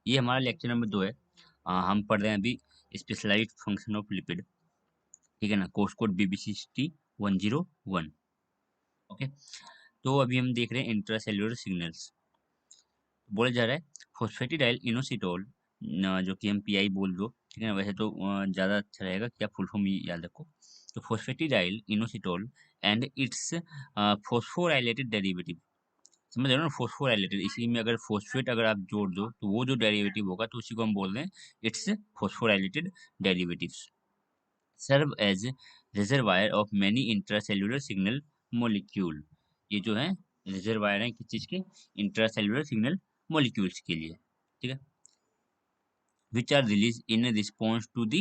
ये हमारा lecture number 2 है। हम पढ़ रहे हैं अभी स्पेशलाइज्ड फंक्शन ऑफ लिपिड, ठीक है ना, कोर्स कोड BBCST 101। ओके, तो अभी हम देख रहे हैं इंट्रासेल्युलर सिग्नल्स। बोला जा रहा है फॉस्फेटिडाइल इनोसिटोल, जो कि हम PI बोल दो, ठीक है ना, वैसे तो ज़्यादा अच्छा रहेगा कि आप फुल फॉर्म याद रखो। तो phosphatidyl inositol and it's phosphorylated derivative, समझ रहे हो ना, फॉस्फोराइलेटेड, इसी में अगर फॉस्फेट अगर आप जोड़ दो तो वो जो डेरिवेटिव होगा तो उसी को हम बोल रहे हैं its phosphorylated derivatives. Serve as reservoir of many intracellular signal molecule, ये जो है रिजर्वायर है किस चीज के, इंट्रासेल्युलर सिग्नल मॉलिक्यूल्स के लिए, ठीक है, which are released in response to the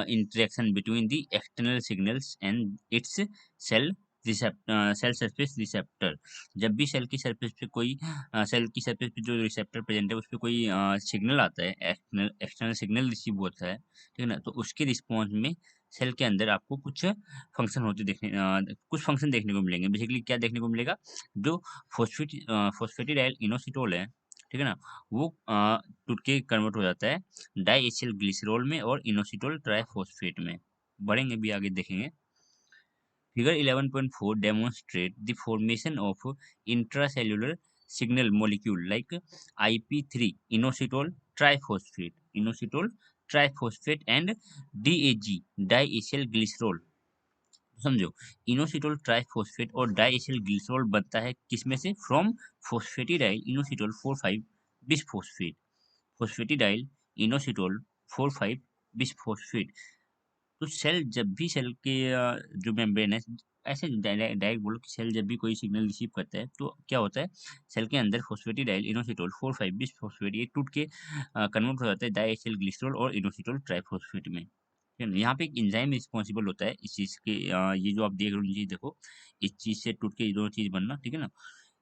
interaction between the external signals and its cell cell surface receptor. जब भी सेल की सरफेस पे कोई सेल की सरफेस पे जो रिसेप्टर प्रेजेंट है उस पे कोई सिग्नल आता है, एक्सटर्नल एक्सटर्नल सिग्नल रिसीव होता है, ठीक है ना, तो उसके रिस्पॉन्स में सेल के अंदर आपको कुछ फंक्शन होते देखने कुछ फंक्शन देखने को मिलेंगे। बेसिकली क्या देखने को मिलेगा, जो फॉस्फेटिडाइल इनोसिटोल है, ठीक है ना, वो टूट के कन्वर्ट हो जाता है डाई एथिल ग्लिसरॉल में और इनोसिटोल ट्राइफॉस्फेट में। बढ़ेंगे भी आगे देखेंगे। Figure 11.4 demonstrate the formation of intracellular signal molecule like IP3 inositol triphosphate and DAG diacyl glycerol। समझो, इनोसिटोल ट्राइफॉस्फेट और डाइएथिल ग्लिसरॉल बनता है किसमें से, from phosphatidyl inositol 4,5 bisphosphate, phosphatidyl inositol 4,5 bisphosphate. तो सेल जब भी सेल के जो मेम्ब्रेन है, ऐसे डायरेक्ट बोलो कि सेल जब भी कोई सिग्नल रिसीव करता है तो क्या होता है, सेल के अंदर फॉस्फेटिडाइल इनोसिटोल 4,5 बिसफॉस्फेट ये टूट के कन्वर्ट हो जाता है डाइएथिल ग्लिसरॉल और इनोसिटोल ट्राइफॉस्फेट में, ठीक है ना। यहाँ पे एक एंजाइम रिस्पॉन्सिबल होता है इस चीज के, ये जो आप देख रहे हो ये देखो, इस चीज से टूट के ये दोनों चीज बनना, ठीक है ना।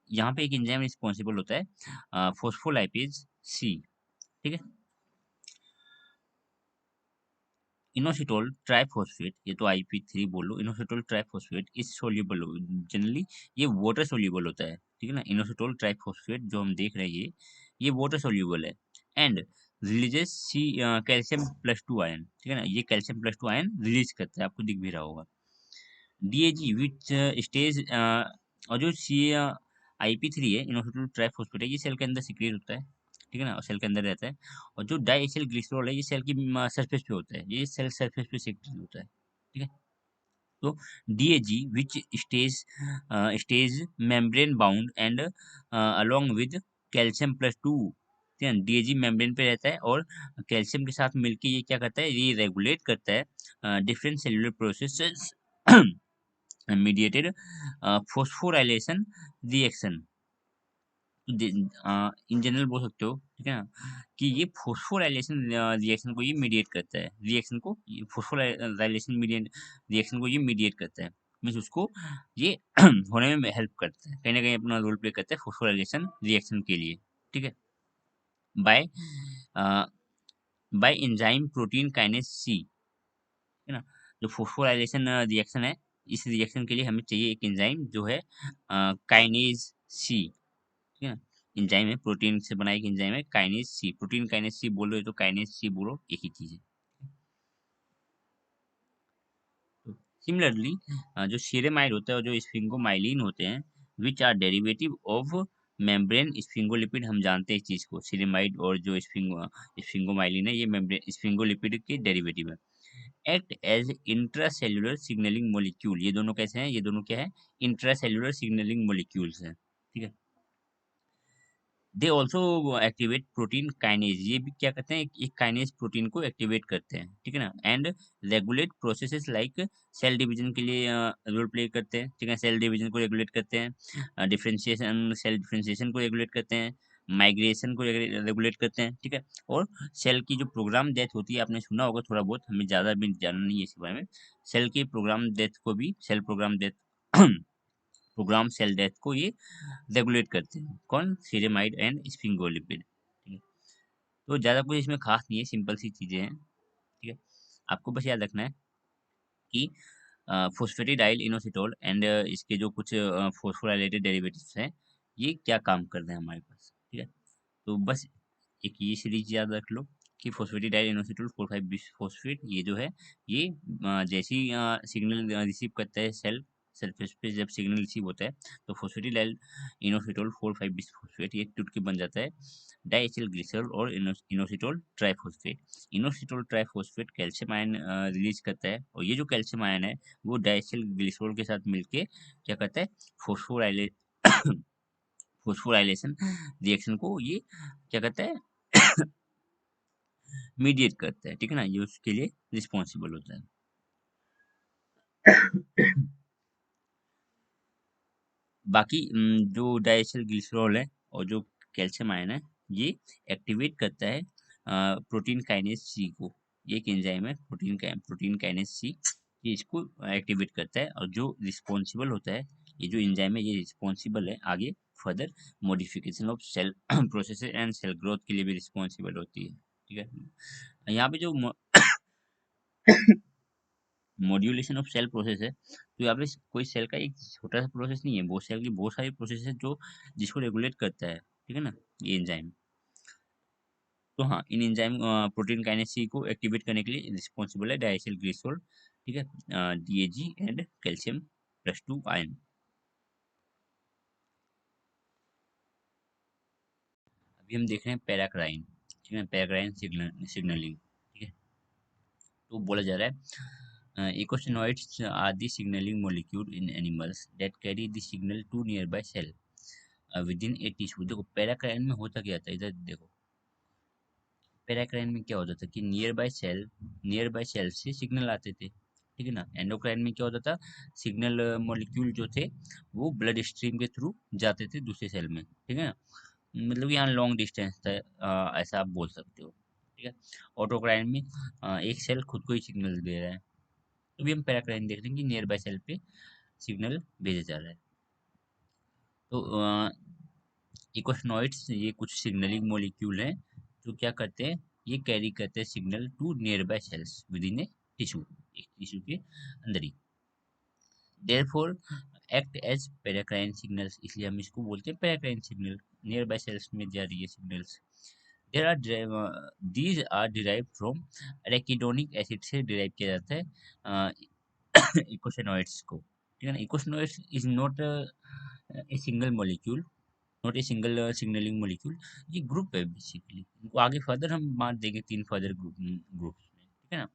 यहाँ पे एक एंजाइम रिस्पॉन्सिबल होता है फोस्फोलाइपेज C, ठीक है। इनोसिटोल ट्राइफॉस्फेट, ये तो IP3 बोलो, inositol triphosphate is soluble, generally ये वाटर सोल्यूबल होता है, ठीक है ना। इनोसिटोल ट्राइफॉस्फेट जो हम देख रहे हैं ये वाटर सोल्यूबल है and releases c calcium plus 2 ion, ठीक है ना, ये कैल्शियम प्लस 2 आयन रिलीज करता है, आपको दिख भी रहा होगा। DAG विच स्टेज, और जो सी IP3 है, इनोसिटोल ट्राइफॉस्फेट है, ये सेल के अंदर सिक्रिएट होता है, ठीक है ना, और सेल के अंदर रहता है। और जो डाइएथिल ग्लिसरॉल है ये सेल की सरफेस पे होता है, ये सेल सरफेस पे सिक्रिएट होता है, ठीक है। तो DAG which stage membrane bound and along with calcium plus 2, ठीक है, DAG मेम्ब्रेन पे रहता है और कैल्शियम के साथ मिलके ये क्या करता है, ये रेगुलेट करता है different cellular processes mediated phosphorylation reaction. In general बोल सकते हो, ठीक है ना, कि ये फॉस्फोराइलेशन रिएक्शन को ये मीडिएट करता है, रिएक्शन को फॉस्फोराइलेशन मीडिएट रिएक्शन को ये मीडिएट करता है, मीन्स उसको ये होने में हेल्प करता है, कहीं ना कहीं अपना रोल प्ले करता है फॉस्फोराइलेशन रिएक्शन के लिए, ठीक है। By by enzyme protein kinase C, है ना, जो फॉस्फोराइलेशन रिएक्शन है, इस रिएक्शन के लिए हमें चाहिए एक एंजाइम जो है काइनेज C, ठीक है ना। एंजाइम है, प्रोटीन से बना एक एंजाइम है kinase C, protein kinase C बोलो तो काइनेज C बोलो, एक ही चीज है। तो सिमिलरली जो सीरेमाइड होता है और जो स्फिंगोमाइलिन होते हैं, which are derivative of membrane sphingolipid, हम जानते हैं इस चीज को, सीरेमाइड और जो स्फिंगोमाइलिन है ये मेम्ब्रेन स्फिंगोलिपिड के डेरिवेटिव है। Act as intracellular signalling molecule, ये दोनों कैसे हैं, ये दोनों क्या है, इंट्रासेल्युलर सिग्नलिंग मोलिक्यूल्स हैं, ठीक है। They also activate protein kinase, ये भी क्या करते हैं, एक काइनेज प्रोटीन को एक्टिवेट करते हैं, ठीक है ना। And regulate processes like cell division के लिए रोल प्ले करते हैं, ठीक है, सेल डिवीजन को रेगुलेट करते हैं, डिफरेंशिएशन सेल डिफरेंशिएशन को रेगुलेट करते हैं, माइग्रेशन को रेगुलेट करते हैं, ठीक है। और सेल की जो प्रोग्राम डेथ होती है, आपने सुना होगा थोड़ा बहुत, हमें ज़्यादा भी जानना नहीं है इसके बारे में, सेल की प्रोग्राम डेथ को भी, cell programme death programme cell death को ये रेगुलेट करते हैं, कौन, सीरेमाइड एंड स्फिंगोलिपिड, ठीक है। तो ज़्यादा कुछ इसमें खास नहीं है, सिंपल सी चीज़ें हैं, ठीक है। आपको बस याद रखना है कि फॉस्फेटिडाइल इनोसिटोल एंड इसके जो कुछ फॉस्फोराइलेटेड डेरिवेटिव्स हैं, ये क्या काम करते हैं हमारे पास, ठीक है। तो बस एक ये सीरीज याद रख लो कि फॉस्फेटिडाइल इनोसिटोल 4,5 बिसफॉस्फेट, ये जो है ये जैसे ही सिग्नल रिसीव करता है सेल सरफेस पे, जब सिग्नल रिसीव होता है तो फॉस्फेटिडाइल इनोसिटोल 4,5 बिसफॉस्फेट ये टूट के बन जाता है डाइएथिल ग्लिसरॉल और inositol triphosphate. Inositol triphosphate calcium ion release करता है, और ये जो कैल्शियम आयन है वो डाइएथिल ग्लिसरॉल के साथ मिलके क्या करता है, फोस्फोराइले फोस्फोराइलेशन रिएक्शन को ये क्या करता है, मीडिएट करता है, ठीक है ना, ये उसके लिए रिस्पॉन्सिबल होता है। बाकी जो डाइएथिल ग्लिसरॉल है और जो कैल्शियम आयन है ये एक्टिवेट करता है प्रोटीन काइनेज सी को। ये एक एंजाइम है प्रोटीन काइनेज सी, ये इसको एक्टिवेट करता है, और जो रिस्पॉन्सिबल होता है, ये जो एंजाइम है ये रिस्पॉन्सिबल है आगे further modification of cell processes and cell growth के लिए भी रिस्पॉन्सिबल होती है, ठीक है। यहाँ पे जो मॉड्यूलेशन ऑफ सेल प्रोसेस है, तो यहाँ पे कोई सेल का एक छोटा सा प्रोसेस नहीं है, बहुत सेल की बहुत सारी प्रोसेस है जो जिसको रेगुलेट करता है, ठीक है ना, ये एंजाइम। तो हाँ, इन एंजाइम प्रोटीन काइनेज सी को एक्टिवेट करने के लिए रिस्पॉन्सिबल है डाइएथिल ग्लिसरॉल, ठीक है, DAG and calcium plus 2 ion. अभी हम देख रहे हैं पैराक्राइन, ठीक है, पैराक्राइन सिग्नलिंग, ठीक है। तो बोला जा रहा है eicosanoids are the signalling molecule in animals that carry the signal to nearby cell within a tissue. देखो पैराक्राइन में होता क्या था, इधर देखो, पैराक्राइन में क्या होता था कि नियर बाय सेल से सिग्नल आते थे, ठीक है ना। एंडोक्राइन में क्या होता था, सिग्नल मॉलिक्यूल जो थे वो ब्लड स्ट्रीम के थ्रू जाते थे दूसरे सेल में, ठीक है ना, मतलब यहाँ लॉन्ग डिस्टेंस था, ऐसा आप बोल सकते हो, ठीक है। ऑटोक्राइन में एक सेल खुद को ही सिग्नल दे रहा है। तो भी हम पैराक्राइन देख रहे हैं कि नियर बाय सेल पे सिग्नल भेजा जा रहा है। तो इकोस्नोइड्स ये कुछ सिग्नलिंग मॉलिक्यूल हैं जो क्या करते हैं, ये कैरी करते हैं signal to nearby cells within a tissue, एक टिश्यू के अंदर ही। Therefore act as paracrine signals, इसलिए हम इसको बोलते हैं paracrine signal, nearby cells में जा रही है signals. There are these are derived from arachidonic acid से डिराइव किया जाता है इकोसिनोइड्स को, ठीक है ना। Eicosanoids is not a single molecule, not a single signalling molecule, ये ग्रुप है बेसिकली। इनको आगे फर्दर हम बांट देंगे 3 फर्दर ग्रुप्स में, ठीक है ना।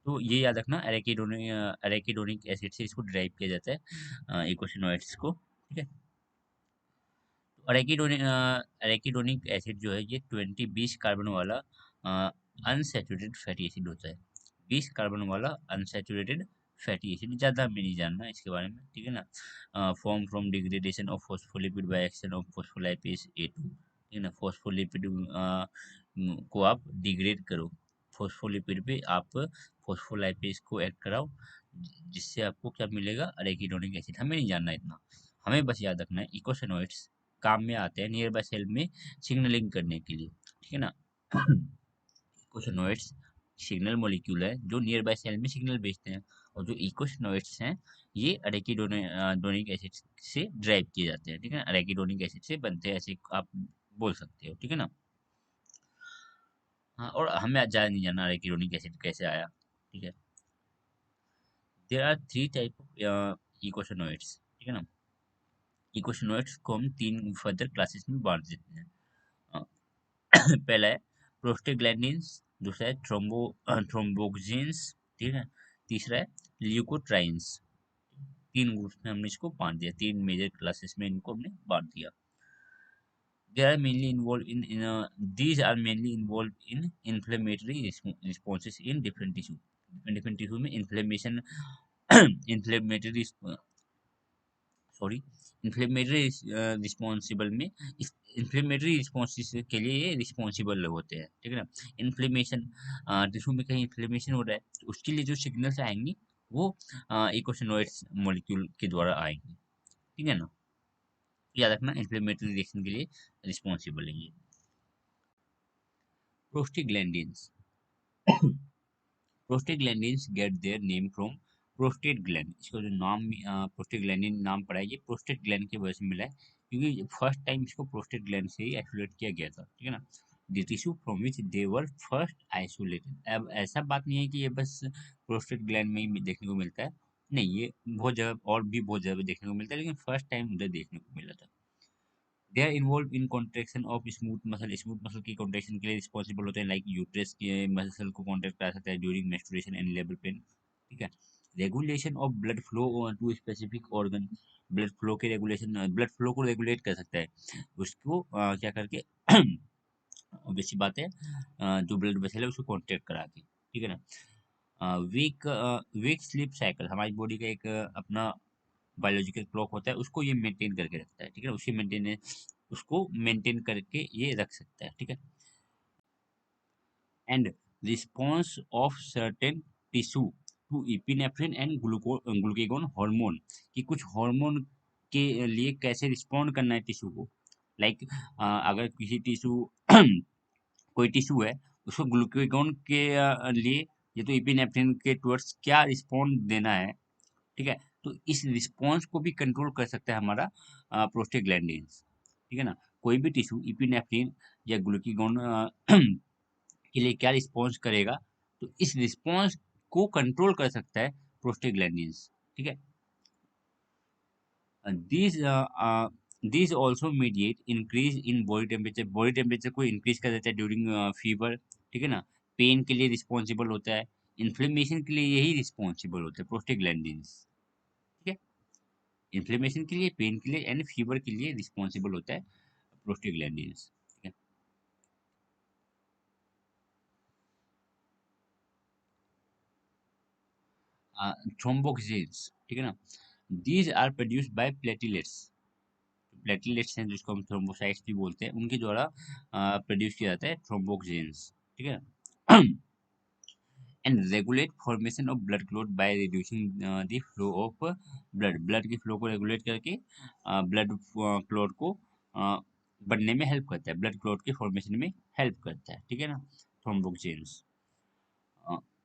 तो ये याद रखना, एराकिडोनिक एसिड से इसको डिराइव किया जाता है इकोसिनोइड्स को, ठीक है। एराकिडोनिक एसिड जो है ये 20 कार्बन वाला अनसैचुरेटेड फैटी एसिड होता है। 20 कार्बन वाला अनसैचुरेटेड फैटी एसिड, ज़्यादा हमें नहीं जानना इसके बारे में, ठीक है ना। Form from degradation of phospholipid by action of phospholipase A2, ठीक है ना। फॉस्फोलिपिड को आप डिग्रेड करो, फॉस्फोलिपिड पे आप फॉस्फोलाइपेज को ऐड कराओ, जिससे आपको क्या मिलेगा, एराकिडोनिक एसिड। हमें नहीं जानना इतना, हमें बस याद रखना है इकोसिनोइड्स काम में आते हैं नियर बाय सेल में सिग्नलिंग करने के लिए, ठीक है ना। इकोसिनोइड्स सिग्नल मॉलिक्यूल है जो नियर बाय सेल में सिग्नल भेजते हैं, और जो इकोसिनोइड्स हैं ये एराकिडोनिक एसिड से ड्राइव किए जाते हैं, ठीक है ना, एराकिडोनिक एसिड से बनते हैं, ऐसे आप बोल सकते हो, ठीक है ना। हाँ, और हमें आज ज़्यादा नहीं जानना एराकिडोनिक एसिड कैसे आया, ठीक है। देयर आर 3 टाइप ऑफ इकोसिनोइड्स, ठीक है ना। इकोसिनोइड्स को हम 3 फर्दर क्लासेस में बांट देते हैं। अ, पहला है प्रोस्टाग्लैंडिन्स, दूसरा है थ्रोम्बोक्सिन्स, ठीक है, तीसरा है ल्यूकोट्राइन्स। 3 ग्रुप्स में हमने इसको बांट दिया, 3 मेजर क्लासेस में इनको हमने बांट दिया। They are mainly involved these are mainly involved in inflammatory responses in different tissue, different tissue में inflammation inflammatory sorry inflammatory responsible में इंफ्लेमेटरी रिस्पॉन्स के लिए ये रिस्पॉन्सिबल होते हैं, ठीक है ना। इन्फ्लेमेशन टिश्यू में कहीं इन्फ्लेमेशन हो रहा है तो उसके लिए जो सिग्नल्स आएंगी वो इकोसिनोइड्स मॉलिक्यूल के द्वारा आएंगी, ठीक है ना। याद रखना इन्फ्लेमेटरी रिएक्शन के लिए रिस्पॉन्सिबल है ये। Prostaglandins, prostaglandins get their name from prostate gland, इसका जो नाम प्रोस्टाग्लैंडिन नाम पड़ा है ये प्रोस्टेट ग्लैंड की वजह से मिला है, क्योंकि फर्स्ट टाइम इसको प्रोस्टेट ग्लैंड से ही आइसोलेट किया गया था, ठीक है ना। The tissue from which they were first isolated. अब ऐसा बात नहीं है कि ये बस प्रोस्टेट ग्लैंड में ही देखने को मिलता है, नहीं, ये बहुत जगह और भी बहुत जगह देखने को मिलता है, लेकिन फर्स्ट टाइम उधर देखने को मिला था। They are involve in contraction of smooth muscle की कॉन्ट्रेक्शन के लिए रिस्पॉन्सिबल होते हैं, लाइक यूट्रस के मसल को कॉन्ट्रैक्ट करा सकता है during menstruation and labour pain, ठीक है। Regulation of blood flow to specific organ, blood flow के रेगुलेशन, ब्लड फ्लो को रेगुलेट कर सकता है उसको क्या करके ऑब्वियसली बात है, जो ब्लड वेसल है उसको कॉन्ट्रैक्ट करा के, ठीक है ना। वीक वीक स्लीप साइकिल, हमारी बॉडी का एक अपना बायोलॉजिकल क्लॉक होता है, उसको ये मेंटेन करके रखता है, ठीक है, उसी मेंटेन उसको मेंटेन करके ये रख सकता है, ठीक है। And response of certain tissue to epinephrine and glucagon hormone, कि कुछ हार्मोन के लिए कैसे रिस्पॉन्ड करना है टिश्यू को, लाइक अगर किसी टिश्यू कोई टिश्यू है, उसको ग्लूकेगोन के लिए ये तो इपिनेफ्रिन के टुवर्ड्स क्या रिस्पॉन्ड देना है, ठीक है। तो इस रिस्पॉन्स को भी कंट्रोल कर सकता है हमारा प्रोस्टेग्लैंडिन्स, ठीक है ना। कोई भी टिश्यू इपिनेफ्रिन या ग्लूकागोन के लिए क्या रिस्पॉन्स करेगा, तो इस रिस्पॉन्स को कंट्रोल कर सकता है प्रोस्टेग्लैंडिन्स, ठीक है। these these also mediate increase in body temperature को इंक्रीज कर देता है ड्यूरिंग फीवर, ठीक है ना। पेन के लिए रिस्पॉन्सिबल होता है, इन्फ्लेमेशन के लिए यही रिस्पॉन्सिबल होता है प्रोस्टेग्लैंडिन्स, ठीक है। इन्फ्लेमेशन के लिए, पेन के लिए एंड फीवर के लिए रिस्पॉन्सिबल होता है प्रोस्टेग्लैंडिन्स, ठीक है। थ्रोम्बोक्सिन्स, ठीक है ना, these are produced by platelets, platelets हैं जिसको हम थ्रोम्बोसाइट्स भी बोलते हैं, उनके द्वारा प्रोड्यूस किया जाता है थ्रोम्बोक्सिन्स, ठीक है ना। And regulate formation of blood clot by reducing the flow of blood के फ्लो को रेगुलेट करके ब्लड क्लॉट को बनने में हेल्प करता है, ब्लड क्लॉट के फॉर्मेशन में हेल्प करता है, ठीक है ना, thromboxanes.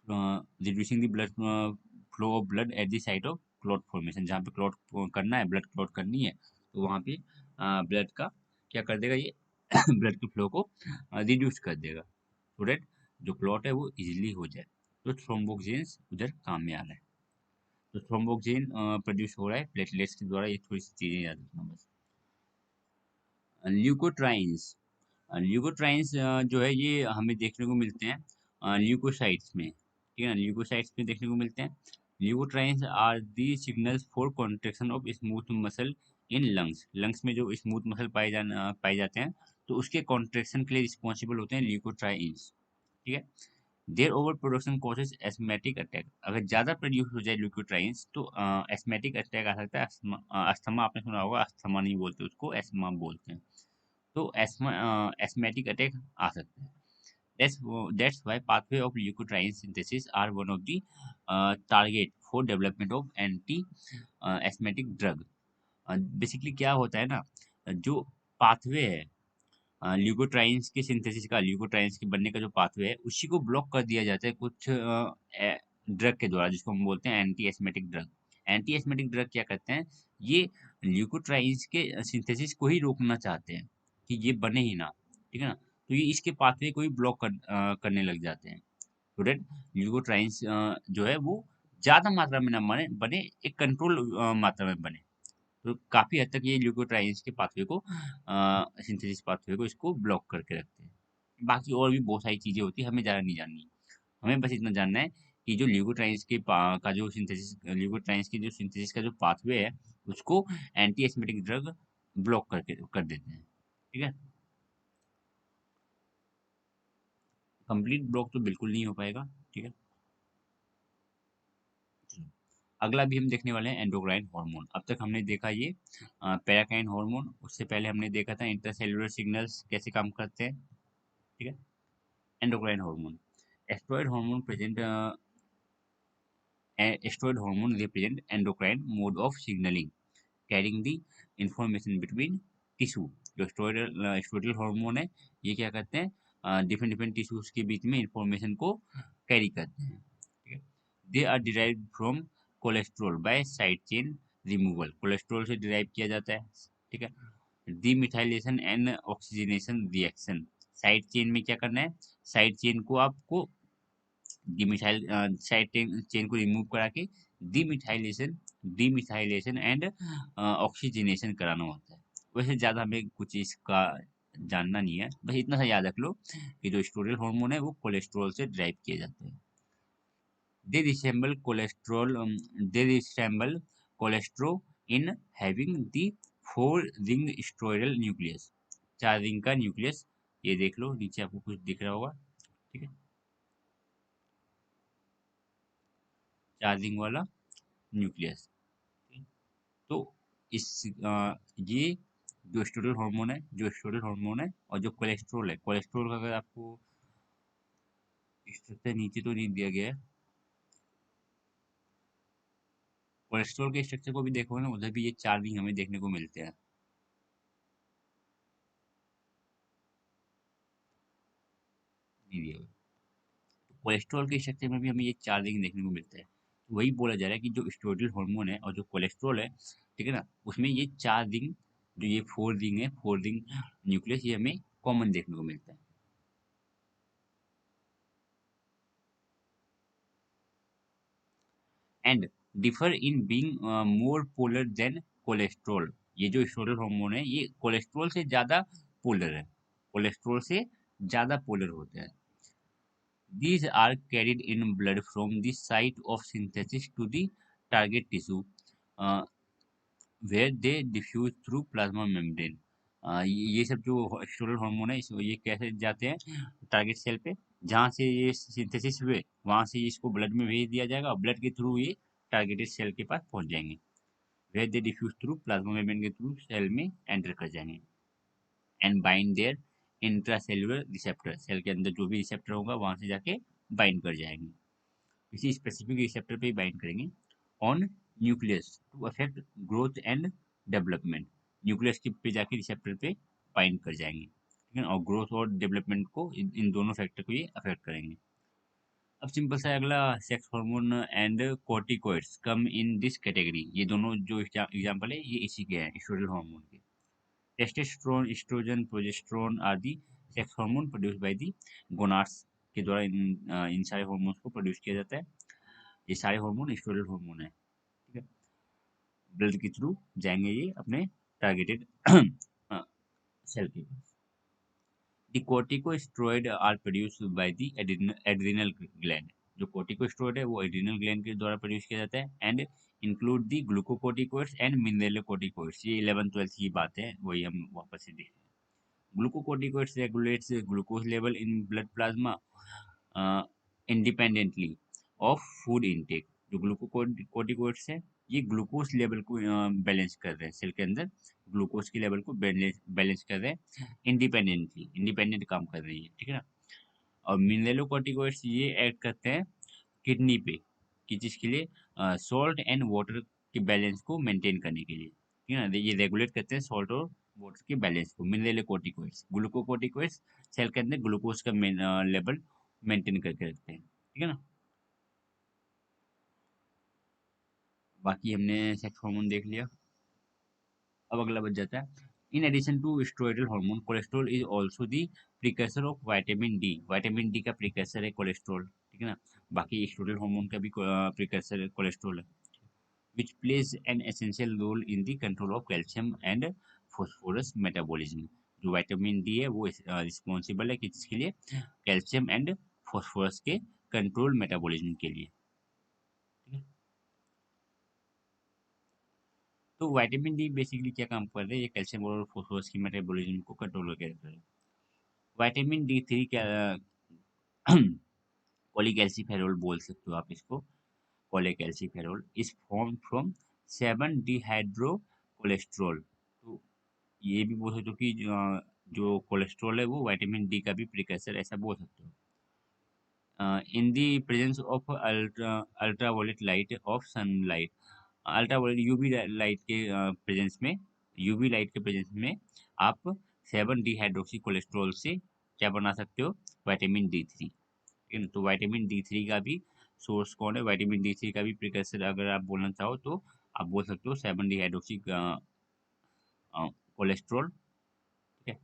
Reducing the blood flow of blood at the site of clot formation, जहाँ पे क्लॉट करना है, ब्लड क्लॉट करनी है, तो वहाँ पे ब्लड का क्या कर देगा ये ब्लड के फ्लो को रिड्यूस कर देगा, सो दैट जो क्लॉट है वो इजीली हो जाए। तो थ्रोम्बोक्सिन्स उधर काम में आ रहा है। तो थ्रोम्बोक्सिन प्रोड्यूस हो रहा है प्लेटलेट्स के द्वारा, ये थोड़ी सी चीजें याद रखना बस। ल्यूकोट्राइन्स, ल्यूकोट्राइन्स जो है ये हमें देखने को मिलते हैं ल्यूकोसाइट्स में, ठीक है ना, ल्यूकोसाइट्स में देखने को मिलते हैं। Leukotrienes are the signals for contraction of smooth muscle in lungs, lungs में जो स्मूथ मसल पाए जाते हैं, तो उसके कॉन्ट्रेक्शन के लिए रिस्पॉन्सिबल होते हैं ल्यूकोट्राइन्स, ठीक है। Their overproduction causes asthmatic attack, अगर ज्यादा प्रोड्यूस हो जाए ल्यूकोट्राइन्स तो एस्मेटिक अटैक आ सकता है, अस्थमा आपने सुना होगा, अस्थमा नहीं बोलते उसको, एस्मा बोलते हैं, तो एस्मेटिक अटैक आ सकते हैं। That's why pathway of leukotriene synthesis are one of the target for development of anti-asthmatic drug. Basically क्या होता है ना, जो पाथवे है ल्यूकोट्राइन्स के सिंथेसिस का, ल्यूकोट्राइन्स के बनने का जो पाथवे है, उसी को ब्लॉक कर दिया जाता है कुछ ड्रग के द्वारा, जिसको हम बोलते हैं anti asthmatic drug. Anti asthmatic drug क्या करते हैं, ये ल्यूकोट्राइन्स के सिंथेसिस को ही रोकना चाहते हैं कि ये बने ही ना, ठीक है ना, तो ये इसके पाथवे को ही ब्लॉक करने लग जाते हैं, so that ल्यूकोट्राइन्स जो है वो ज्यादा मात्रा में ना बने एक कंट्रोल मात्रा में बने, तो काफी हद तक ये ल्यूकोट्राइन्स के पाथवे को सिंथेसिस पाथवे को इसको ब्लॉक करके रखते हैं। बाकी और भी बहुत सारी चीजें होती है, हमें ज्यादा नहीं जाननी, हमें बस इतना जानना है कि जो ल्यूकोट्राइन्स का जो सिंथेसिस, ल्यूकोट्राइन्स की जो सिंथेसिस का जो पाथवे है, उसको एंटी एस्मेटिक ड्रग ब्लॉक करके कर देते हैं, ठीक है। कंप्लीट ब्लॉक तो बिल्कुल नहीं हो पाएगा, ठीक है। अगला भी हम देखने वाले हैं एंडोक्राइन हार्मोन। अब तक हमने देखा ये पैराकाइन हार्मोन, उससे पहले हमने देखा था इंटरसेलुलर सिग्नल्स कैसे काम करते हैं, ठीक है। Endocrine hormone, asteroid hormone present asteroid hormone represent endocrine mode of signalling carrying the information between tissue. जो स्टेरॉयडल हार्मोन है, ये क्या करते हैं, डिफरेंट डिफरेंट टिश्यूज के बीच में इंफॉर्मेशन को कैरी करते हैं, ठीक है। They are derived from cholesterol by side chain removal, cholesterol से डिराइव किया जाता है, ठीक है। Demethylation and oxygenation reaction. Side chain में क्या करना है, साइड चेन को आपको डिमिथाइल साइड चेन को रिमूव करा के डीमिथाइलेशन डीमिथाइलेशन एंड ऑक्सीजनेशन कराना होता है। वैसे ज़्यादा हमें कुछ इसका जानना नहीं है, बस इतना सा याद रख लो कि जो स्टेरॉयड हार्मोन है वो कोलेस्ट्रॉल से ड्राइव किए जाते हैं। They resemble cholesterol. They resemble cholesterol in having the four-ring steroidal nucleus. 4 ring का न्यूक्लियस, ये देख लो नीचे आपको कुछ दिख रहा होगा, ठीक है, 4 रिंग वाला न्यूक्लियस। तो इस ये जो स्टेरॉयड हार्मोन है, और जो कोलेस्ट्रॉल है, कोलेस्ट्रॉल का अगर आपको स्ट्रक्चर नीचे तो नहीं दिया गया है, कोलेस्ट्रॉल के स्ट्रक्चर को भी देखो ना, उधर भी ये 4 रिंग हमें देखने को मिलते हैं, नहीं दिया हुआ। कोलेस्ट्रॉल के स्ट्रक्चर में भी हमें ये 4 रिंग देखने को मिलता है। तो वही बोला जा रहा है कि जो स्टेरॉयड हार्मोन है और जो कोलेस्ट्रॉल है, ठीक है ना, उसमें ये 4 रिंग, जो ये 4 रिंग है, 4 रिंग न्यूक्लियस, ये हमें कॉमन देखने को मिलता है। And differ in being more polar than cholesterol. ये जो स्टेरॉयड हार्मोन है ये कोलेस्ट्रॉल से ज्यादा पोलर है, कोलेस्ट्रॉल से ज्यादा पोलर होते हैं। These are carried in blood from the site of synthesis to the target tissue, uh, where they diffuse through plasma membrane. ये सब जो स्टेरॉयड हार्मोन है ये कैसे जाते हैं टारगेट सेल पे, जहाँ से ये सिंथेसिस हुए वहां से इसको ब्लड में भेज दिया जाएगा, और ब्लड के थ्रू ये टारगेटेड सेल के पास पहुंच जाएंगे, where they diffuse through plasma membrane के थ्रू सेल में एंटर कर जाएंगे, and bind their intracellular receptor. Cell के अंदर जो भी रिसेप्टर होगा वहां से जाके बाइंड कर जाएंगे, किसी स्पेसिफिक रिसेप्टर पे बाइंड करेंगे on nucleus to affect growth and development. Nucleus के पे जाके रिसेप्टर पे बाइंड कर जाएंगे, ठीक है, और ग्रोथ और डेवलपमेंट को इन दोनों फैक्टर को ये अफेक्ट करेंगे। अब सिंपल सा अगला, sex hormone and corticoids come in this category. ये दोनों जो एग्जांपल है ये इसी के हैं, स्टेरॉयड हार्मोन के। Testosterone, oestrogen, progesterone are the sex hormone produced by the gonads के द्वारा इन सारे हार्मोन्स को प्रोड्यूस किया जाता है। ये सारे हार्मोन स्टेरॉयड हार्मोन है, ठीक है, ब्लड के थ्रू जाएंगे ये अपने टारगेटेड सेल के पास। The corticosteroid are produced by the adrenal gland. जो कोर्टिकोस्टेरॉइड है वो एड्रिनल ग्लैंड के द्वारा प्रोड्यूस किया जाता है, and include the glucocorticoids and mineralocorticoids. ये 11th-12th की बात है, वही हम वापस से देखें। Glucocorticoids regulates glucose level in blood plasma independently of food intake. जो ग्लूकोकोर्टिकोइड्स है ये ग्लूकोज लेवल को बैलेंस कर रहे हैं, सेल के अंदर ग्लूकोज के लेवल को बैलेंस कर रहे हैं, इंडिपेंडेंट काम कर रही है, ठीक है ना। और मिनरलोकोर्टिकोइड्स ये ऐड करते हैं किडनी पे, कि जिसके लिए सॉल्ट एंड वाटर के बैलेंस को मेंटेन करने के लिए, ठीक है ना, ये रेगुलेट करते हैं सॉल्ट और वाटर के बैलेंस को। मिनरलोकोर्टिकोइड्स, ग्लूकोकोर्टिकोइड्स सेल के अंदर ग्लूकोज का लेवल मेंटेन करके रखते हैं, ठीक है ना। बाकी हमने सेक्स हार्मोन देख लिया, अब अगला बच जाता है, in addition to steroidal hormone cholesterol is also the precursor of vitamin D. Vitamin D का प्रीकर्सर है कोलेस्ट्रॉल, ठीक है ना। बाकी स्टेरॉयडल हार्मोन का भी प्रीकर्सर कोलेस्ट्रॉल है, which plays an essential role in the control of calcium and phosphorus metabolism। जो विटामिन डी है वो रिस्पॉन्सिबल है किसके लिए, कैल्शियम एंड फॉस्फोरस के कंट्रोल मेटाबॉलिज्म के लिए, ठीक है? तो विटामिन डी बेसिकली क्या काम कर रहे हैं, ये कैल्शियम और फॉस्फोरस की मेटाबॉलिज्म को कंट्रोल करके रख रहे हैं। विटामिन डी थ्री क्या कोलिकैल्सिफेरॉल बोल सकते हो आप इसको, cholecalciferol is form from 7 dehydro cholesterol. तो ये भी बोल सकते हो कि जो कोलेस्ट्रॉल है वो विटामिन डी का भी प्रिकर्सर, ऐसा बोल सकते हो। In the presence of ultraviolet light of sunlight, ultraviolet UV light के प्रेजेंस में, यूवी लाइट के प्रेजेंस में आप 7 डिहाइड्रोक्सी कोलेस्ट्रॉल से क्या बना सकते हो, विटामिन डी थ्री, ठीक है ना। तो विटामिन डी थ्री का भी सोर्स कौन है, विटामिन डी थ्री का भी प्रिकर्सर अगर आप बोलना चाहो तो आप बोल सकते हो 7 डिहाइड्रोक्सी कोलेस्ट्रॉल, ठीक है,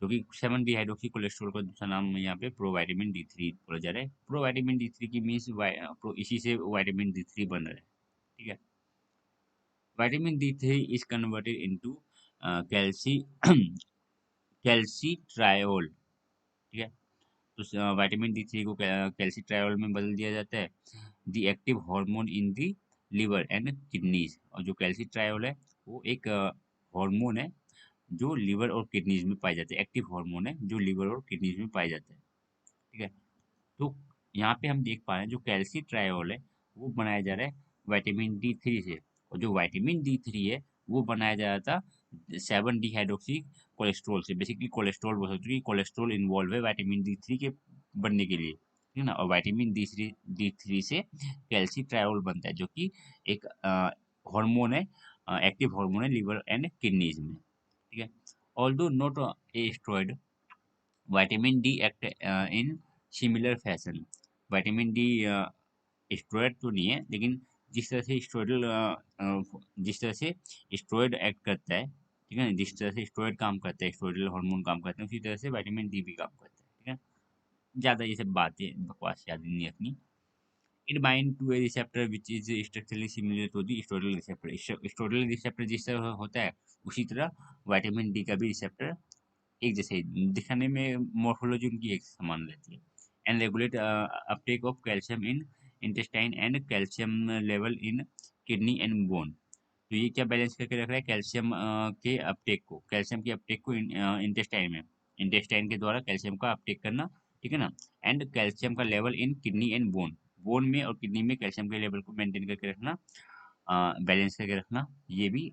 जो कि 7 डिहाइड्रोक्सी कोलेस्ट्रॉल का दूसरा नाम यहाँ पे प्रोवाइटामिन D3 बोला जा रहा है। प्रोवाइटामिन D3 की मीन्स इसी से विटामिन D3 बन रहा है, ठीक है। Vitamin D3 is converted into calci calcitriol, ठीक है। तो विटामिन D3 को कैल्सीट्रायोल में बदल दिया जाता है, the active hormone in the liver and kidneys. और जो कैल्सीट्रायोल है वो एक हार्मोन है जो लिवर और किडनीज में पाए जाते हैं, एक्टिव हार्मोन है जो लिवर और किडनीज में पाए जाते हैं, ठीक है। तो यहाँ पे हम देख पा रहे हैं जो कैल्सीट्रायोल है वो बनाया जा रहा है विटामिन D3 से, और जो विटामिन D3 है वो बनाया जा रहा था 7 डिहाइड्रोक्सी कोलेस्ट्रॉल से। बेसिकली कोलेस्ट्रॉल बोल सकते हो कि कोलेस्ट्रॉल इन्वॉल्व है विटामिन D3 के बनने के लिए, ठीक है ना। और विटामिन D3 से कैल्सीट्रायोल बनता है जो कि एक हार्मोन है, एक्टिव हार्मोन है लिवर एंड किडनीज में, ठीक है। Although not a steroid, vitamin D act in similar fashion. Vitamin D steroid तो नहीं है, लेकिन जिस तरह से जिस तरह से स्टेरॉइड एक्ट करता है, ठीक है ना, जिस तरह से स्टेरॉइड काम करता है, स्टेरॉइडल हार्मोन काम करते हैं, उसी तरह से विटामिन डी भी काम करता है, ठीक है। ज़्यादा ये सब बातें बकवास याद नहीं रखनी। It bind to a receptor which is structurally similar to the steroidal receptor. Steroidal receptor जिस तरह होता है उसी तरह विटामिन डी का भी रिसेप्टर एक जैसे दिखने में मॉर्फोलॉजी उनकी एक समान रहती है। And regulate Uptake of calcium in intestine and calcium level in kidney and bone. तो ये क्या बैलेंस करके रख रहा है, कैल्शियम के अपटेक को, कैल्शियम के अपटेक को इंटेस्टाइन में, इंटेस्टाइन के द्वारा कैल्शियम का अपटेक करना, ठीक है ना। एंड कैल्शियम का level in kidney and bone, bone में और किडनी में कैल्शियम के लेवल को मेंटेन करके रखना, बैलेंस करके रखना, ये भी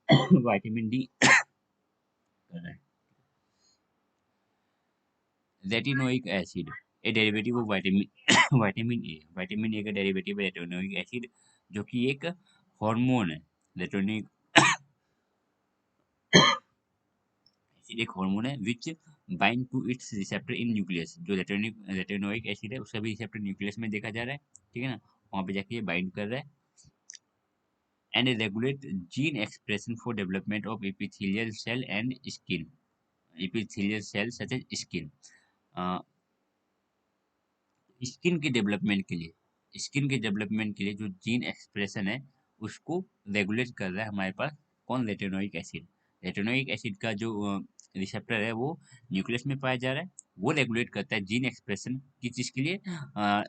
विटामिन डी कर रहा है। Retinoic acid A derivative of vitamin vitamin A, vitamin A का डेरिवेटिव है रेटिनोइक एसिड जो कि एक हार्मोन है। रेटिनोइक एसिड एक हार्मोन है which bind to its receptor in nucleus. जो रेटिनोइक एसिड है उसका भी रिसेप्टर न्यूक्लियस में देखा जा रहा है, ठीक है ना, वहाँ पे जाके ये बाइंड कर रहा है। And regulate gene expression for development of epithelial cell and skin, epithelial cell such as skin. Skin के डेवलपमेंट के लिए, स्किन के डेवलपमेंट के लिए जो जीन एक्सप्रेशन है उसको रेगुलेट कर रहा है हमारे पास कौन, रेटिनोइक एसिड। रेटिनोइक एसिड का जो रिसेप्टर है वो न्यूक्लियस में पाया जा रहा है, वो रेगुलेट करता है जीन एक्सप्रेशन किस चीज के लिए,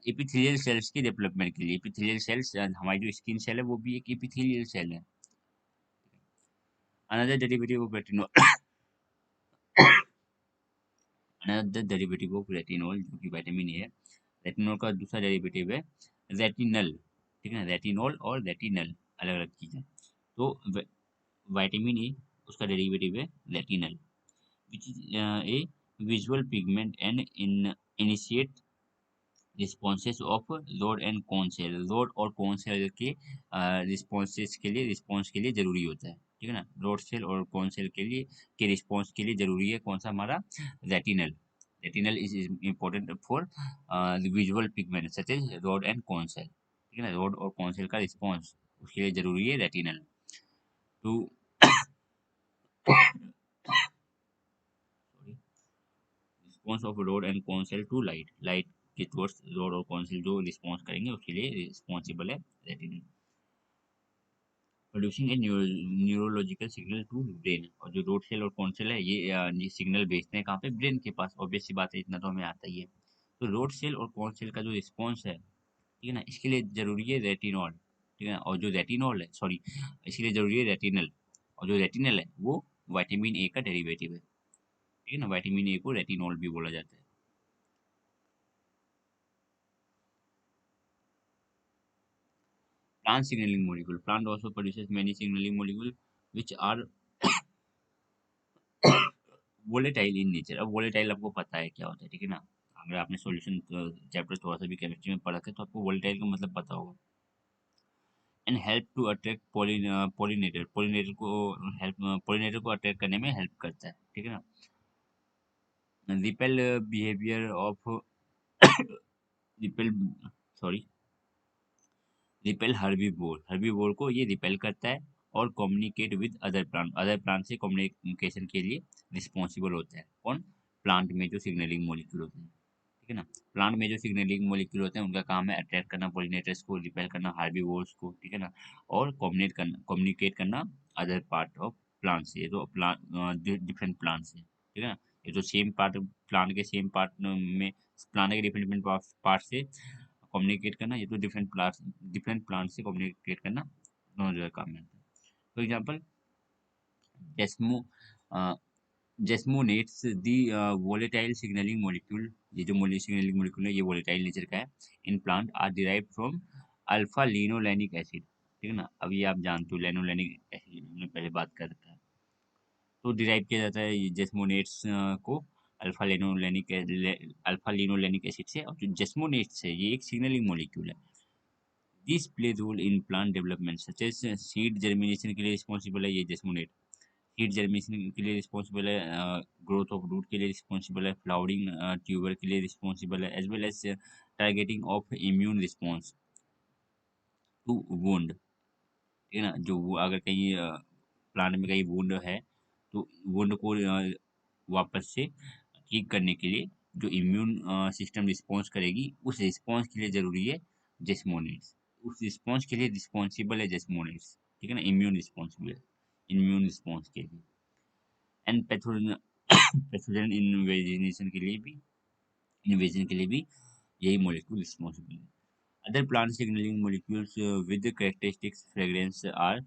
एपिथेलियल सेल्स के डेवलपमेंट के लिए। एपिथेलियल सेल्स हमारी जो स्किन सेल है वो भी एक एपिथेलियल सेल है। Another derivative of retinol, another derivative of retinol जो कि विटामिन ए है। रेटिनोल का दूसरा डेरिवेटिव है रेटिनल, ठीक है ना, रेटिनोल और रेटिनल अलग अलग चीजें। तो विटामिन ए उसका डेरिवेटिव है retinal which is a visual pigment and in initiate responses of rod and cone cell. Rod और कॉन सेल के रिस्पॉन्सेस के लिए, रिस्पॉन्स के लिए जरूरी होता है, ठीक है ना। रोड सेल और कॉन सेल के लिए के रिस्पॉन्स के लिए जरूरी है कौन सा हमारा, retinal. Retinal is important for visual pigment such as rod and cone cell, ठीक है ना। रोड और कॉन सेल का रिस्पॉन्स उसके लिए जरूरी है रेटिनल। तो response of rod and cone cell to light, light के टुवर्ड्स रोड और कॉन सेल जो रिस्पॉन्स करेंगे उसके लिए रिस्पॉन्सिबल है retinal. Producing a neurological signal to brain. और जो रोड सेल और कॉन सेल है ये सिग्नल भेजते हैं कहाँ पे, ब्रेन के पास। ऑब्वियस सी बात है, इतना तो हमें आता ही है। तो रोड सेल और कॉन सेल का जो रिस्पॉन्स है, ठीक है ना, इसके लिए जरूरी है रेटिनॉल, ठीक है ना। और जो रेटिनॉल है, सॉरी, इसके लिए जरूरी है रेटिनल, और जो रेटिनल है वो विटामिन ए का डेरिवेटिव है, ठीक है ना। विटामिन ए को रेटिनॉल भी बोला जाता है। Plant signaling molecule. Plant also produces many signaling molecule which are volatile in nature. अब volatile आपको पता है क्या होता है, ठीक है ना। अगर आपने सॉल्यूशन चैप्टर थोड़ा सा भी केमिस्ट्री में पढ़ा था तो आपको volatile का मतलब पता होगा। And help to attract pollinator, pollinator को अट्रैक्ट करने में हेल्प करता है, ठीक है ना। Repel behaviour of repel, sorry, repel herbivore, herbivore को ये रिपेल करता है। और कम्युनिकेट विद अदर प्लांट से कम्युनिकेशन के लिए रिस्पॉन्सिबल होता है। कौन? प्लांट में जो सिग्नलिंग मॉलिक्यूल होते हैं, ठीक है ना। प्लांट में जो सिग्नलिंग मॉलिक्यूल होते हैं उनका काम है अट्रैक्ट करना पॉलिनेटर्स को, रिपेल करना हार्बीवोर्स को, ठीक है ना, और कम्युनिकेट करना अदर पार्ट ऑफ प्लांट से। ये तो प्लांट डिफरेंट प्लांट से, ठीक है ना। ये तो सेम पार्ट प्लांट के सेम पार्ट में प्लांट के डिफरेंट डिफरेंट पार्ट से कम्युनिकेट करना, ये तो डिफरेंट प्लांट से कम्युनिकेट करना, दोनों जगह काम में आता है। For example jasmo jasmonates the volatile signalling molecule. ये जो सिग्नलिंग मॉलिक्यूल है ये वोलेटाइल नेचर का है। In plant are derived from alpha linolenic acid, ठीक है ना। अब ये आप जानते हो लेनोलेनिक एसिड, हमने पहले बात कर रखा है। तो डिराइव किया जाता है ये जेस्मोनेट्स को अल्फा लिनोलेनिक एसिड से। और जो जेस्मोनेट्स है ये एक सिग्नलिंग मॉलिक्यूल है। This play role in plant development such as seed germination के लिए रिस्पॉन्सिबल है ये जेस्मोनेट। सीड जर्मिनेशन के लिए रिस्पॉन्सिबल है, ग्रोथ ऑफ रूट के लिए रिस्पॉन्सिबल है, फ्लावरिंग ट्यूबर के लिए रिस्पॉन्सिबल है, as well as targeting of immune response to wound, ठीक है ना। जो अगर कहीं प्लांट में कहीं वुंड है तो वुंड को वापस से ठीक करने के लिए जो इम्यून सिस्टम रिस्पॉन्स करेगी उस रिस्पॉन्स के लिए जरूरी है जेस्मोनिड्स। उस रिस्पॉन्स के लिए रिस्पॉन्सिबल है जेस्मोनिड्स, ठीक है ना, इम्यून रिस्पॉन्स के लिए। एंड पैथोजन पैथोजन इन्वेजन के लिए भी यही मॉलिक्यूल रिस्पॉन्सिबल है। Other plant signalling molecules with characteristics fragrance are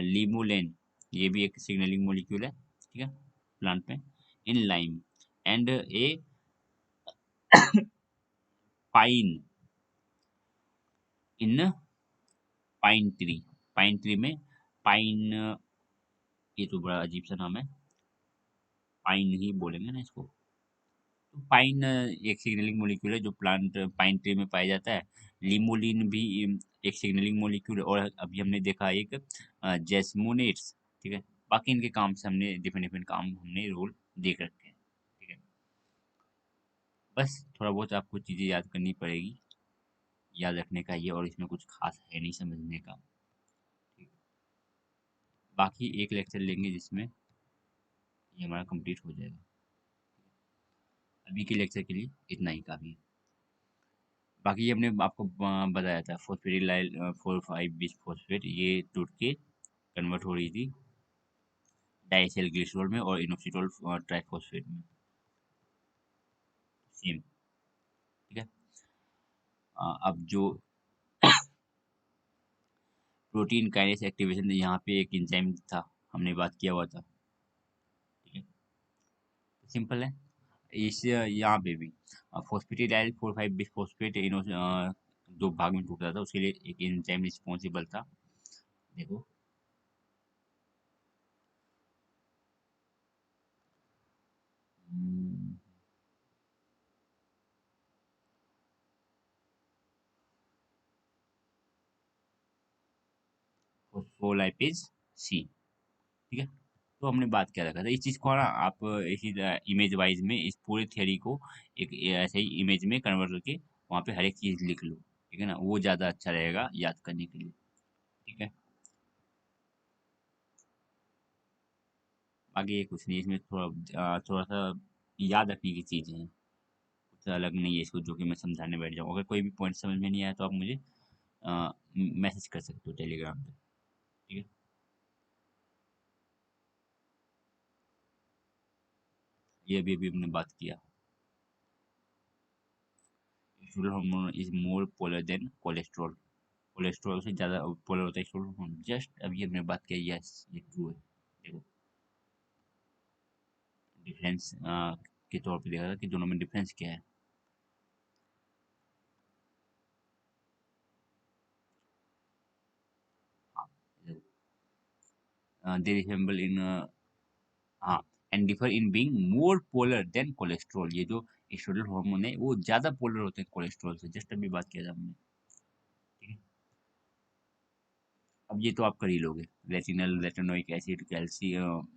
limonene, ये भी एक सिग्नलिंग मॉलिक्यूल है, ठीक है, प्लांट में। इन lime and A pine in pine tree में पाइन, ये तो बड़ा अजीब सा नाम है, पाइन ही बोलेंगे ना इसको। तो पाइन एक सिग्नलिंग मॉलिक्यूल है जो प्लांट पाइन ट्री में पाया जाता है। लिमोलिन भी एक सिग्नलिंग मॉलिक्यूल है। और अभी हमने देखा एक जेस्मोनेट्स, ठीक है। बाकी इनके काम से हमने डिफरेंट डिफरेंट काम हमने रोल देख रखे हैं, ठीक है। बस थोड़ा बहुत आपको चीज़ें याद करनी पड़ेगी, याद रखने का ये, और इसमें कुछ खास है नहीं समझने का, ठीक। बाकी एक लेक्चर लेंगे जिसमें ये हमारा कंप्लीट हो जाएगा। अभी के लेक्चर के लिए इतना ही काफ़ी है। बाकी ये हमने आपको बताया था फॉस्फेटिलाइल 4,5 बिस्फोस्फेट, ये टूट के कन्वर्ट हो रही थी डाइएसिल ग्लिसरॉल में और इनोक्सिडोल ट्राइफॉस्फेट में, सेम, ठीक है। अब जो प्रोटीन काइनेस एक्टिवेशन, यहाँ पे एक एंजाइम था, हमने बात किया हुआ था, ठीक है। सिंपल है। इस यहाँ पे भी फॉस्फेटिडाइल 4,5 बिस्फोस्फेट इनो दो भाग में टूटा था, उसके लिए एक एंजाइम रिस्पॉन्सिबल था। देखो फोस्फोलाइपेज सी, ठीक है। तो हमने बात क्या रखा था इस चीज को ना, आप इसी इमेज वाइज में इस पूरे थ्योरी को एक ऐसे ही इमेज में कन्वर्ट करके वहाँ पे हर एक चीज लिख लो, ठीक है ना, वो ज्यादा अच्छा रहेगा याद करने के लिए, ठीक है। आगे ये कुछ नहीं, इसमें थोड़ा सा याद रखने की चीजें हैं, कुछ अलग नहीं है इसको जो कि मैं समझाने बैठ जाऊँ। अगर कोई भी पॉइंट समझ में नहीं आया तो आप मुझे मैसेज कर सकते हो टेलीग्राम पे, ठीक है। ये अभी अभी हमने बात किया, student hormone is more polar than cholesterol. Cholesterol से ज़्यादा पोलर होता है स्टूडेंट हार्मोन। जस्ट अभी हमने बात किया, यस ये ट्रू है। देखो डिफरेंस के तौर पे देखा था कि दोनों में डिफरेंस क्या है। हाँ दे रिसेंबल इन, हाँ, and differ in being more polar than cholesterol. ये जो स्टूडेंट हार्मोन है वो ज़्यादा पोलर होते हैं कोलेस्ट्रॉल से, जस्ट अभी बात किया था हमने, ठीक है। अब ये तो आप कर ही लोगे, retinal retinoic acid calcium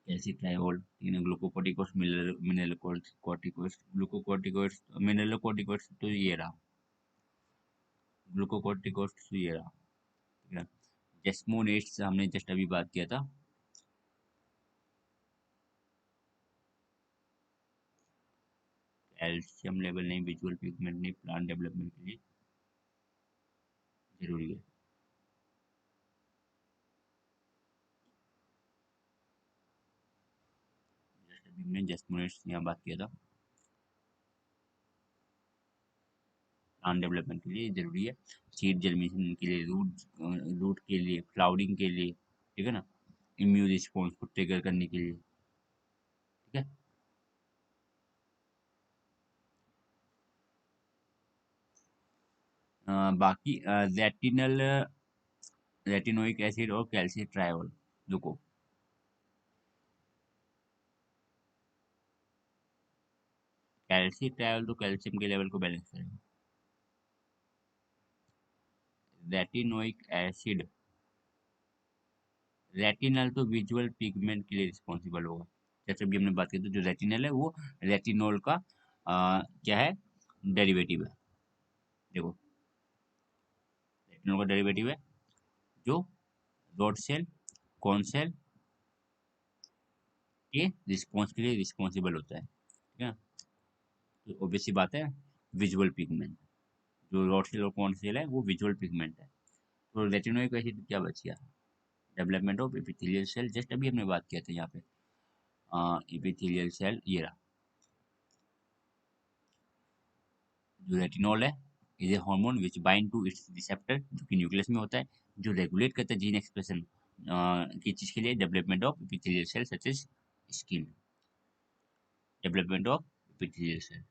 calcitriol, glucocorticoids mineralocorticoids glucocorticoids mineralocorticoids तो ये रहा, ग्लूकोकोर्टिकोइड्स तो ये रहा, ठीक है। जेस्मोनेट्स हमने जस्ट अभी बात किया था। कैल्शियम लेवल नहीं, विजुअल पिगमेंट नहीं, प्लांट डेवलपमेंट के लिए जरूरी है। जस्ट अभी हमने जेस्मोनेट्स यहाँ बात किया था, प्लांट डेवलपमेंट के लिए जरूरी है। सीड जर्मिनेशन के लिए, रूट के लिए, फ्लावरिंग के लिए, ठीक है ना, इम्यून रिस्पॉन्स को ट्रिगर करने के लिए, ठीक है। बाकी रेटिनल, रेटिनोइक एसिड और कैल्शियम ट्रायोल, देखो कैल्शियम ट्रायोल तो कैल्शियम के लेवल को बैलेंस करेगा। रेटिनोइक एसिड, रेटिनल तो विजुअल पिगमेंट के लिए रिस्पॉन्सिबल होगा। जैसे भी हमने बात की थी, जो रेटिनल है वो रेटिनॉल का क्या है, डेरिवेटिव है। देखो रेटिनॉल का डेरिवेटिव है, जो रॉड सेल, कॉन सेल के रिस्पॉन्स के लिए रिस्पॉन्सिबल होता है, ठीक है। तो ऑब्वियस सी बात है, विजुअल पिगमेंट, जो रॉड सेल और कॉन सेल है वो विजुअल पिगमेंट है। तो रेटिनोइक एसिड क्या बच गया, development of epithelial cell, just अभी हमने बात किया था यहाँ पे, एपिथेलियल सेल ये रहा। जो रेटिनॉल है is a hormone which bind to its receptor, जो कि न्यूक्लियस में होता है, जो रेगुलेट करता है जीन एक्सप्रेशन की चीज के लिए, development of epithelial cell such as skin, development of epithelial cell.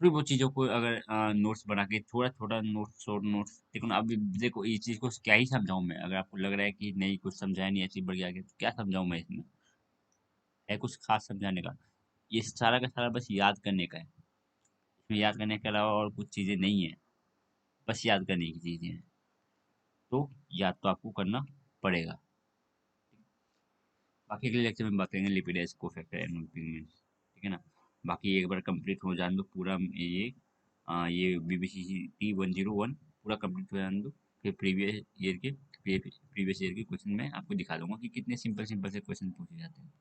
थोड़ी बहुत चीजों को अगर नोट्स बना के थोड़ा थोड़ा नोट्स, शॉर्ट नोट्स, देखो ना अभी देखो इस चीज को क्या ही समझाऊं मैं, अगर आपको लग रहा है कि नहीं कुछ समझाया नहीं, ऐसे ही बढ़ गया तो क्या समझाऊं मैं इसमें, है कुछ खास समझाने का, ये सारा का सारा बस याद करने का है। इसमें याद करने के अलावा और कुछ चीजें नहीं है, बस याद करने की चीजें हैं। तो याद तो आपको करना पड़ेगा। बाकी अगले लेक्चर में बात करेंगे लिपिडेज कोफैक्टर एंड पिगमेंट्स, ठीक है ना। बाकी एक बार कंप्लीट हो जाने दो पूरा ये बीबीसी 101 पूरा कंप्लीट हो जाने दो, फिर प्रीवियस ईयर के क्वेश्चन में आपको दिखा दूंगा कि कितने सिंपल सिंपल से क्वेश्चन पूछे जाते हैं।